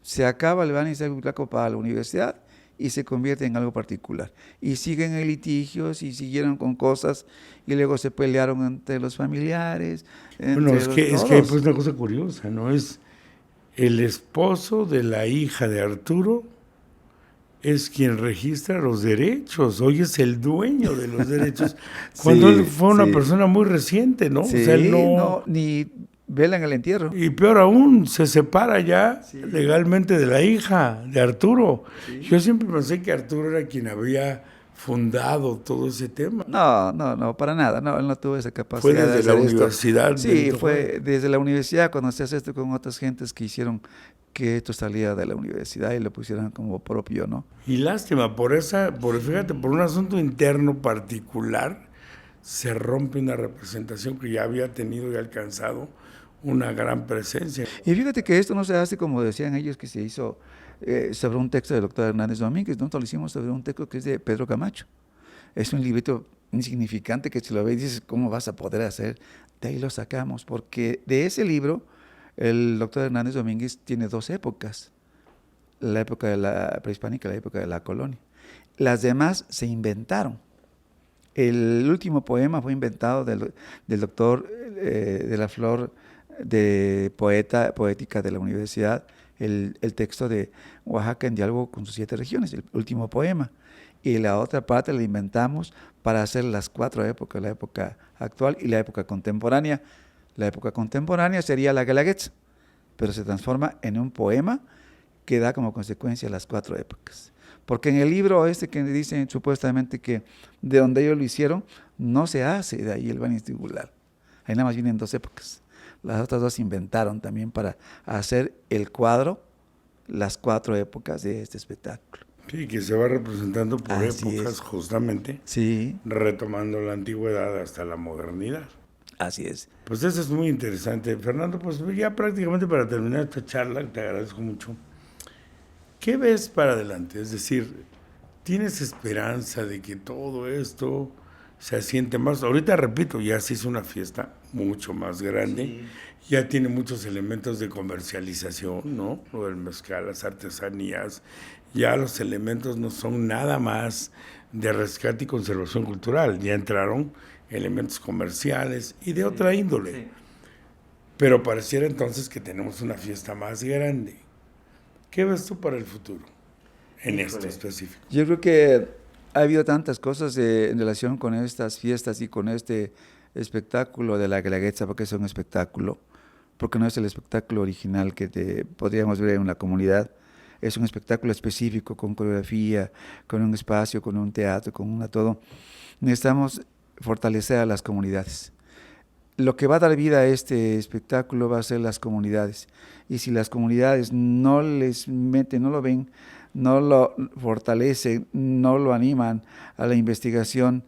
se acaba el Bani Ixtiugulal para la universidad y se convierte en algo particular. Y siguen en litigios y siguieron con cosas y luego se pelearon entre los familiares. Bueno, es que hay pues una cosa curiosa, ¿no? Es el esposo de la hija de Arturo es quien registra los derechos, hoy es el dueño de los derechos, cuando él fue una persona muy reciente, ¿no? Sí, o sea, él no, ni vela en el entierro. Y peor aún, se separa ya legalmente de la hija de Arturo. Sí. Yo siempre pensé que Arturo era quien había fundado todo ese tema. No, para nada, no, él no tuvo esa capacidad. Fue desde la universidad. Sí, fue desde la universidad cuando se hace esto con otras gentes que hicieron que esto saliera de la universidad y lo pusieran como propio, ¿no? Y lástima, fíjate, por un asunto interno particular, se rompe una representación que ya había tenido y alcanzado una gran presencia. Y fíjate que esto no se hace como decían ellos que se hizo sobre un texto del doctor Hernández Domínguez, nosotros lo hicimos sobre un texto que es de Pedro Camacho. Es un librito insignificante que si lo ves dices, ¿cómo vas a poder hacer? De ahí lo sacamos, porque de ese libro el doctor Hernández Domínguez tiene dos épocas, la época de la prehispánica y la época de la colonia. Las demás se inventaron. El último poema fue inventado del doctor de la Flor, de poética de la universidad, el texto de Oaxaca en diálogo con sus 7 regiones, el último poema. Y la otra parte la inventamos para hacer las 4 épocas, la época actual y la época contemporánea. La época contemporánea sería la Guelaguetza, pero se transforma en un poema que da como consecuencia las 4 épocas. Porque en el libro que dicen supuestamente que de donde ellos lo hicieron, no se hace de ahí el vanistibular. Ahí nada más vienen 2 épocas. Las otras 2 se inventaron también para hacer el cuadro, las 4 épocas de este espectáculo. Sí, que se va representando por Así épocas es. justamente, Sí, retomando la antigüedad hasta la modernidad. así es. Pues eso es muy interesante. Fernando, pues ya prácticamente para terminar esta charla, te agradezco mucho. ¿Qué ves para adelante? Es decir, ¿tienes esperanza de que todo esto se asiente más? Ahorita, repito, ya se hizo una fiesta mucho más grande, sí. Ya tiene muchos elementos de comercialización, ¿no? Lo del mezcal, las artesanías, ya los elementos no son nada más de rescate y conservación cultural, ya entraron elementos comerciales y de otra índole. Sí. Pero pareciera entonces que tenemos una fiesta más grande. ¿Qué ves tú para el futuro en esto específico? Yo creo que ha habido tantas cosas en relación con estas fiestas y con este espectáculo de la Guelaguetza, porque es un espectáculo, porque no es el espectáculo original que podríamos ver en la comunidad. Es un espectáculo específico, con coreografía, con un espacio, con un teatro, con todo. Necesitamos fortalecer a las comunidades. Lo que va a dar vida a este espectáculo va a ser las comunidades. Y si las comunidades no les meten, no lo ven, no lo fortalecen, no lo animan a la investigación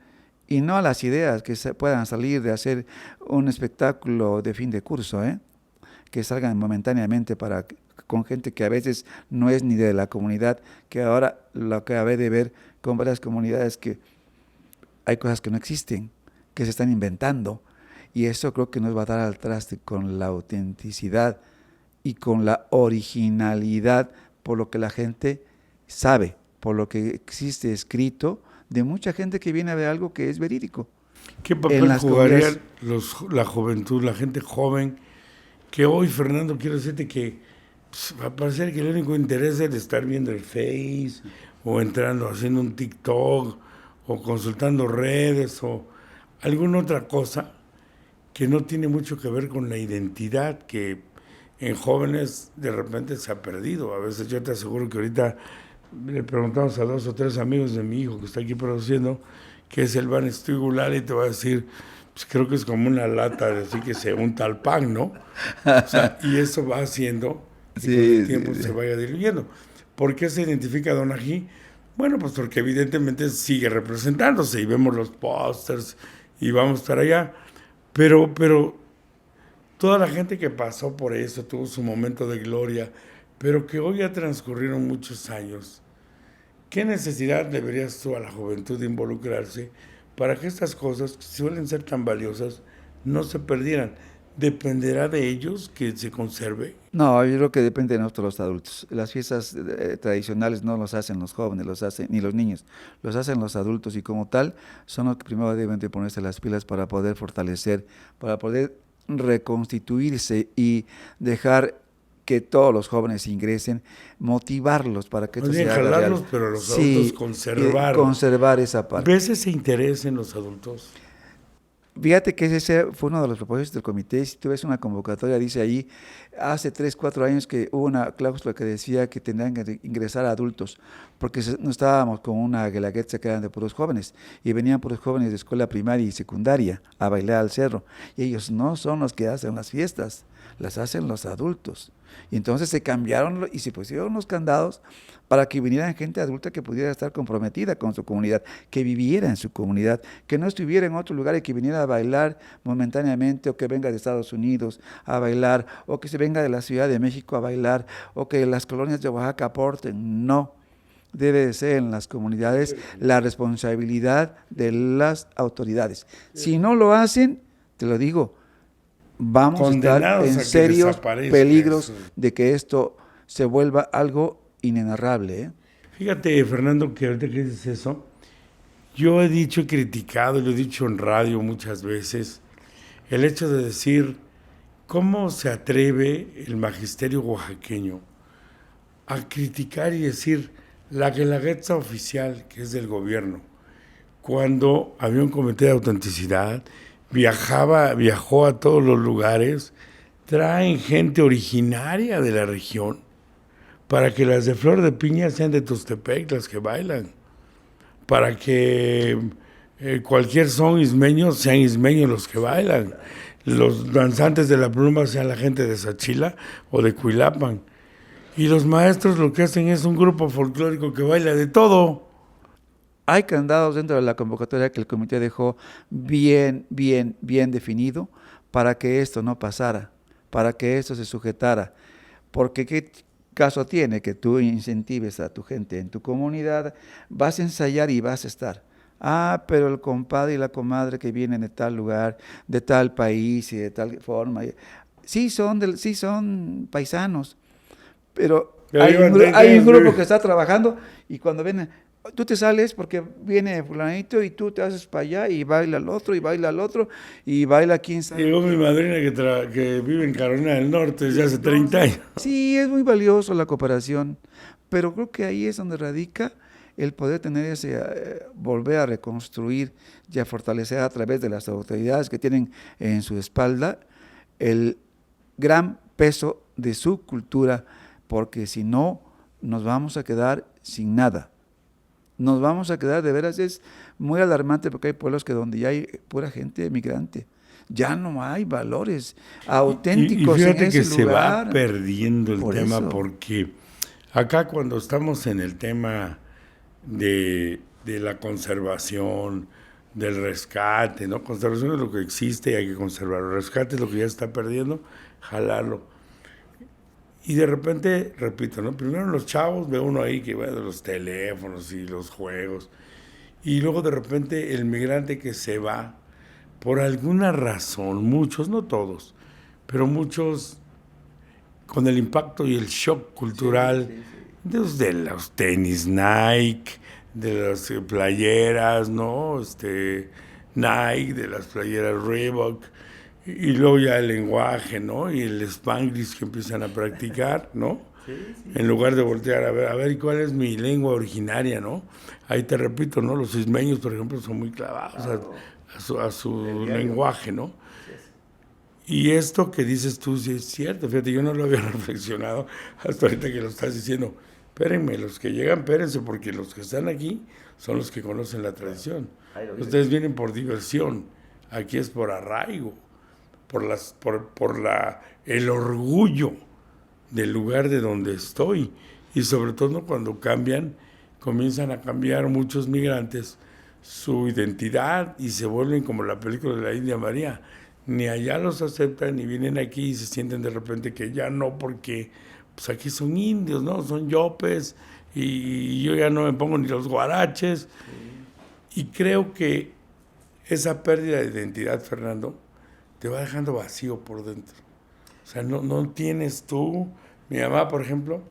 y no a las ideas que puedan salir de hacer un espectáculo de fin de curso, que salgan momentáneamente con gente que a veces no es ni de la comunidad, que ahora lo acabé de ver con varias comunidades que hay cosas que no existen, que se están inventando. Y eso creo que nos va a dar al traste con la autenticidad y con la originalidad, por lo que la gente sabe, por lo que existe escrito, de mucha gente que viene a ver algo que es verídico. ¿Qué papel jugaría la juventud, la gente joven, que hoy, Fernando, quiero decirte que va a parecer que el único interés es estar viendo el Face, o entrando, haciendo un TikTok, o consultando redes, o alguna otra cosa que no tiene mucho que ver con la identidad que en jóvenes de repente se ha perdido? A veces yo te aseguro que ahorita le preguntamos a 2 o 3 amigos de mi hijo que está aquí produciendo qué es el vanistibular y te va a decir, pues creo que es como una lata de así que se unta al pan, ¿no? O sea, y eso va haciendo que con el tiempo se vaya diluyendo. ¿Por qué se identifica a Don Ají? Bueno, pues porque evidentemente sigue representándose y vemos los pósters y vamos para allá. Pero toda la gente que pasó por eso tuvo su momento de gloria, pero que hoy ya transcurrieron muchos años. ¿Qué necesidad deberías tú a la juventud de involucrarse para que estas cosas, que suelen ser tan valiosas, no se perdieran? ¿Dependerá de ellos que se conserve? No, yo creo que depende de nosotros los adultos. Las fiestas tradicionales no los hacen los jóvenes, ni los niños, los hacen los adultos y como tal son los que primero deben de ponerse las pilas para poder fortalecer, para poder reconstituirse y dejar que todos los jóvenes ingresen, motivarlos para que esto sea jalarlos, real. Pero los adultos conservar esa parte. ¿Ves ese interés en los adultos? Fíjate que ese fue uno de los propósitos del comité. Si tú ves una convocatoria, dice ahí, hace 3, 4 años que hubo una cláusula que decía que tendrían que ingresar adultos, porque no estábamos con una guelaguetza que eran de puros jóvenes, y venían puros jóvenes de escuela primaria y secundaria a bailar al cerro, y ellos no son los que hacen las fiestas, las hacen los adultos. Y entonces se cambiaron y se pusieron los candados para que vinieran gente adulta que pudiera estar comprometida con su comunidad, que viviera en su comunidad, que no estuviera en otro lugar y que viniera a bailar momentáneamente, o que venga de Estados Unidos a bailar, o que se venga de la Ciudad de México a bailar, o que las colonias de Oaxaca aporten. No, debe de ser en las comunidades la responsabilidad de las autoridades. Si no lo hacen, te lo digo, vamos a estar en serios peligros de que esto se vuelva algo inenarrable. Fíjate, Fernando, que ahorita que dices eso, Yo he dicho, he criticado, y lo he dicho en radio muchas veces, el hecho de decir cómo se atreve el magisterio oaxaqueño a criticar y decir la Guelaguetza oficial, que es del gobierno, cuando había un comité de autenticidad, viajó a todos los lugares, traen gente originaria de la región para que las de Flor de Piña sean de Tustepec, las que bailan, para que cualquier son ismeño sean ismeños los que bailan, los danzantes de la pluma sean la gente de Sachila o de Cuilapan. Y los maestros lo que hacen es un grupo folclórico que baila de todo. Hay candados dentro de la convocatoria que el comité dejó bien definido para que esto no pasara, para que esto se sujetara. Porque qué caso tiene que tú incentives a tu gente en tu comunidad, vas a ensayar y vas a estar. Ah, pero el compadre y la comadre que vienen de tal lugar, de tal país y de tal forma, sí son paisanos, pero hay un grupo que está trabajando y cuando ven, tú te sales porque viene fulanito y tú te haces para allá y baila el otro y baila el otro y baila quién sabe. Llegó mi madrina que vive en Carolina del Norte desde hace 30 años. Sí, es muy valioso la cooperación, pero creo que ahí es donde radica el poder tener volver a reconstruir y a fortalecer a través de las autoridades que tienen en su espalda el gran peso de su cultura, porque si no, nos vamos a quedar sin nada. Nos vamos a quedar, de veras, es muy alarmante porque hay pueblos que donde ya hay pura gente migrante, ya no hay valores auténticos y fíjate en que ese se lugar. va perdiendo el tema eso. porque acá cuando estamos en el tema de la conservación, del rescate, ¿no? Conservación es lo que existe y hay que conservarlo. Rescate es lo que ya está perdiendo, jalarlo. Y de repente, repito, ¿no? Primero los chavos, ve uno ahí que va de los teléfonos y los juegos. Y luego de repente el migrante que se va, por alguna razón, muchos, no todos, pero muchos con el impacto y el shock cultural de los tenis Nike, de las playeras, ¿no? Nike, de las playeras Reebok, y luego ya el lenguaje, ¿no? Y el Spanglish que empiezan a practicar, ¿no? En lugar de voltear a ver cuál es mi lengua originaria, ¿no? Ahí te repito, ¿no? Los ismeños, por ejemplo, son muy clavados a su lenguaje, ¿no? Y esto que dices tú sí es cierto, fíjate, yo no lo había reflexionado hasta ahorita que lo estás diciendo. Espérenme, los que llegan, espérense, porque los que están aquí son los que conocen la tradición. Ustedes vienen por diversión, aquí es por arraigo, el orgullo del lugar de donde estoy. Y sobre todo cuando comienzan a cambiar muchos migrantes su identidad y se vuelven como la película de la India María. Ni allá los aceptan, ni vienen aquí y se sienten de repente que ya no, porque pues aquí son indios, ¿no? Son yopes y yo ya no me pongo ni los guaraches. Y creo que esa pérdida de identidad, Fernando, te va dejando vacío por dentro. O sea, no tienes tú... Mi mamá, por ejemplo,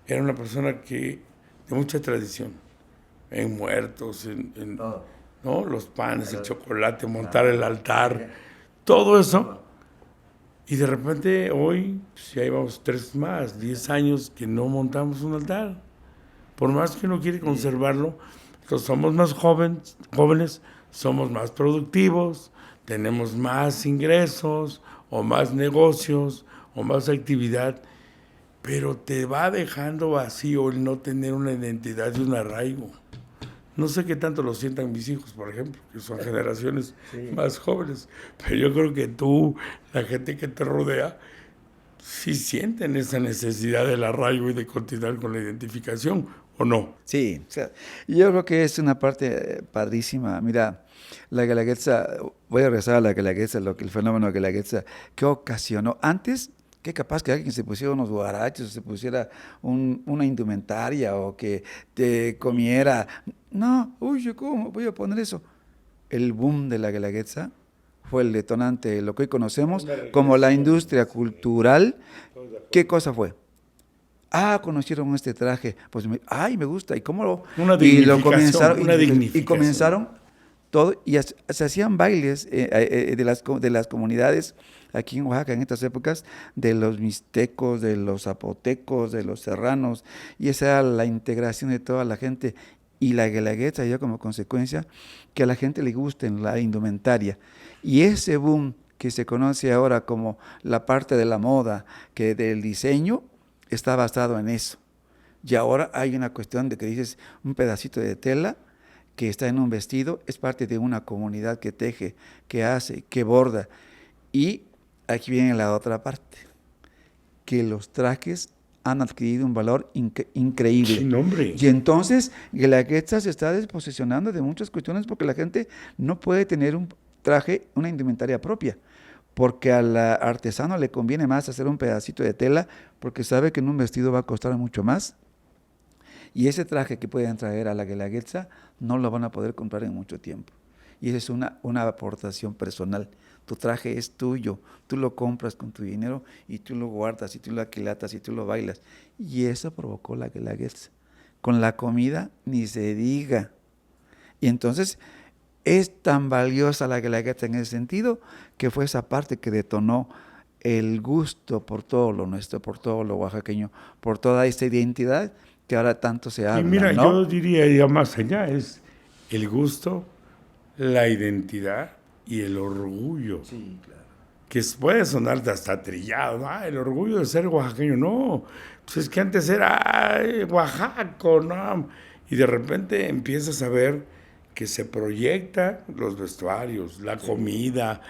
era una persona de mucha tradición, en muertos, ¿no? Los panes, el chocolate, montar el altar, todo eso. Y de repente hoy, pues ya llevamos 10 años que no montamos un altar. Por más que uno quiere conservarlo, pues somos más jóvenes, somos más productivos, tenemos más ingresos o más negocios o más actividad, pero te va dejando vacío el no tener una identidad y un arraigo. No sé qué tanto lo sientan mis hijos, por ejemplo, que son generaciones más jóvenes, pero yo creo que tú, la gente que te rodea, sí sienten esa necesidad del arraigo y de continuar con la identificación, ¿o no? Sí, o sea, yo creo que es una parte padrísima. Mira, la Guelaguetza, voy a regresar a la Guelaguetza, el fenómeno Guelaguetza, que ocasionó antes, que capaz que alguien se pusiera unos guaraches, o se pusiera una indumentaria, o que te comiera. No, uy, yo cómo voy a poner eso. El boom de la Guelaguetza fue el detonante, lo que hoy conocemos como la industria cultural. ¿Qué cosa fue? conocieron este traje, pues me gusta, ¿y cómo lo? Una Y lo dignificación, comenzaron, una y dignificación. comenzaron todo, y se hacían bailes de las comunidades aquí en Oaxaca en estas épocas, de los mixtecos, de los zapotecos, de los serranos, y esa era la integración de toda la gente, y la guelaguetza dio como consecuencia que a la gente le guste la indumentaria, y ese boom que se conoce ahora como la parte de la moda, que del diseño, está basado en eso. Y ahora hay una cuestión de que dices un pedacito de tela que está en un vestido, es parte de una comunidad que teje, que hace, que borda. Y aquí viene la otra parte, que los trajes han adquirido un valor increíble. Sí, nombre. Y entonces Guelaguetza se está desposesionando de muchas cuestiones porque la gente no puede tener un traje, una indumentaria propia, porque al artesano le conviene más hacer un pedacito de tela porque sabe que en un vestido va a costar mucho más. Y ese traje que pueden traer a la Guelaguetza no lo van a poder comprar en mucho tiempo. Y esa es una aportación personal. Tu traje es tuyo, tú lo compras con tu dinero y tú lo guardas y tú lo aquilatas y tú lo bailas. Y eso provocó la Guelaguetza. Con la comida ni se diga. Y entonces es tan valiosa la Guelaguetza en ese sentido que fue esa parte que detonó el gusto por todo lo nuestro, por todo lo oaxaqueño, por toda esta identidad que ahora tanto se Y habla, mira, ¿no? yo diría ya más allá, es el gusto, la identidad y el orgullo. Sí, claro. Que puede sonar hasta trillado, ¿no? El orgullo de ser oaxaqueño, no, pues es que antes era ay, oaxaco, ¿no? Y de repente empiezas a ver que se proyecta los vestuarios, la comida,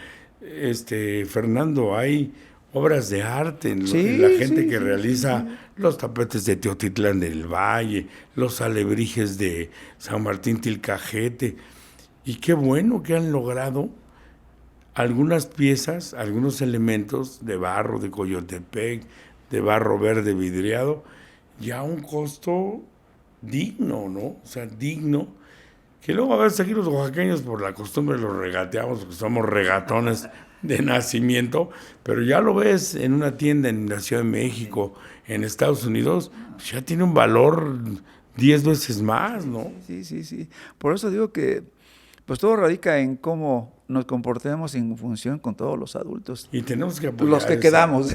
Fernando, hay obras de arte en la Sí, gente sí, que sí, sí, realiza sí. los tapetes de Teotitlán del Valle, los alebrijes de San Martín Tilcajete, y qué bueno que han logrado algunas piezas, algunos elementos de barro de Coyotepec, de barro verde vidriado, ya a un costo digno, ¿no? O sea, digno, que luego a veces aquí los oaxaqueños por la costumbre los regateamos, porque somos regatones de nacimiento, pero ya lo ves en una tienda en la Ciudad de México, en Estados Unidos, pues ya tiene un valor 10 veces más, ¿no? Sí, sí, sí. Por eso digo que pues todo radica en cómo nos comportemos en función con todos los adultos, Y tenemos que los apoyar que quedamos.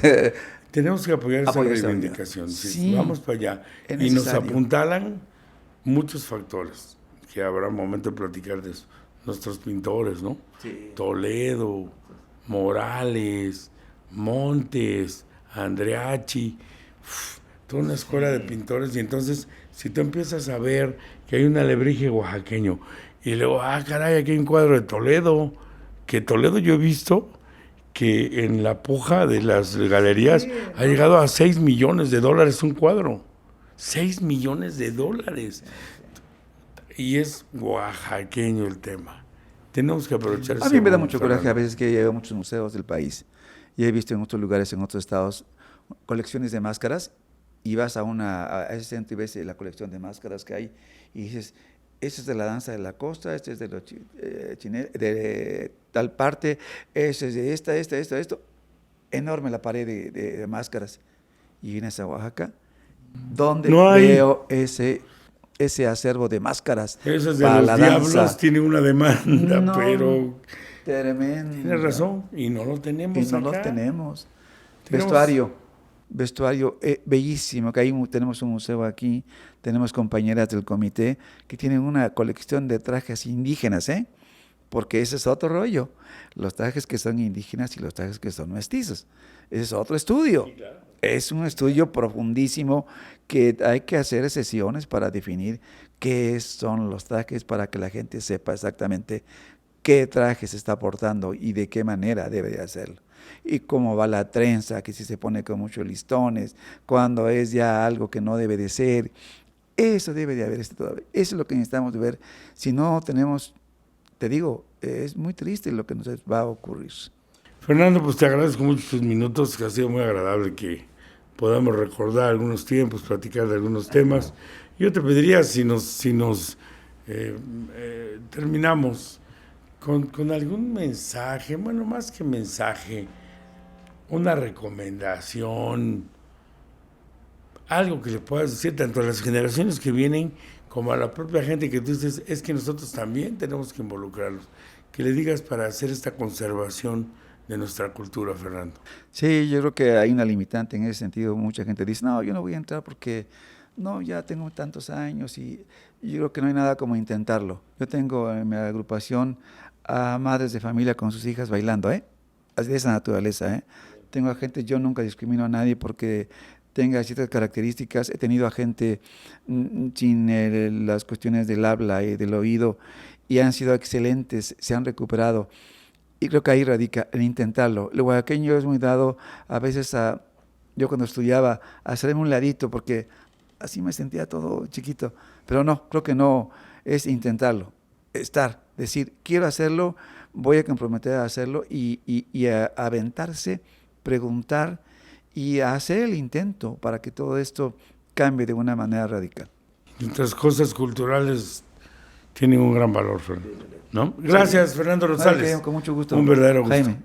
tenemos que apoyar esa Apoyo esa unidad. reivindicación. Si Sí, vamos para allá es y nos necesario. apuntalan muchos factores, que habrá momento de platicar de eso. Nuestros pintores, ¿no? Sí. Toledo, Morales, Montes, Andreachi, toda una escuela de pintores. Y entonces, si tú empiezas a ver que hay un alebrije oaxaqueño, y luego, caray, aquí hay un cuadro de Toledo, que Toledo yo he visto que en la puja de las galerías ha llegado a $6 millones un cuadro. $6 millones. Y es oaxaqueño el tema. Tenemos que aprovechar A ese mí me da boom, mucho coraje a Fernando. veces que llego a muchos museos del país y he visto en otros lugares, en otros estados, colecciones de máscaras y vas a ese centro y ves la colección de máscaras que hay y dices, este es de la danza de la costa, este es de, los de tal parte, este es de esto. Enorme la pared de máscaras. Y vienes a Oaxaca, ¿dónde No hay. veo ese acervo de máscaras Esos de para los la diablos danza? tienen una demanda, No, pero tienes tremenda. razón, y no lo Y tenemos no los acá. tenemos. Tenemos, Vestuario bellísimo, que ahí tenemos un museo aquí, tenemos compañeras del comité que tienen una colección de trajes indígenas, ¿eh? Porque ese es otro rollo, los trajes que son indígenas y los trajes que son mestizos. Ese es otro estudio. Es un estudio profundísimo que hay que hacer sesiones para definir qué son los trajes para que la gente sepa exactamente qué traje se está portando y de qué manera debe de hacerlo. Y cómo va la trenza, que si se pone con muchos listones, cuando es ya algo que no debe de ser. Eso debe de haber todavía. Eso es lo que necesitamos de ver. Si no tenemos, te digo, es muy triste lo que nos va a ocurrir. Fernando, pues te agradezco mucho tus minutos, que ha sido muy agradable que podamos recordar algunos tiempos, platicar de algunos temas. Yo te pediría si nos terminamos con algún mensaje, bueno, más que mensaje, una recomendación algo que le puedas decir tanto a las generaciones que vienen como a la propia gente que tú dices, es que nosotros también tenemos que involucrarlos. Que le digas para hacer esta conservación de nuestra cultura, Fernando. Sí, yo creo que hay una limitante en ese sentido. Mucha gente dice, no, yo no voy a entrar porque no, ya tengo tantos años y yo creo que no hay nada como intentarlo. Yo tengo en mi agrupación a madres de familia con sus hijas bailando, ¿eh? De esa naturaleza, ¿eh? Tengo a gente, yo nunca discrimino a nadie porque tenga ciertas características. He tenido a gente sin las cuestiones del habla y del oído y han sido excelentes, se han recuperado. Y creo que ahí radica el intentarlo. El oaxaqueño es muy dado a veces yo cuando estudiaba, a hacerme un ladito porque así me sentía todo chiquito. Pero no, creo que no, es intentarlo, decir, quiero hacerlo, voy a comprometer a hacerlo y a aventarse, preguntar y a hacer el intento para que todo esto cambie de una manera radical. Nuestras cosas culturales tienen un gran valor, Fernando, ¿no? Gracias, Fernando Rosales. Con mucho gusto. Un verdadero gusto. Jaime.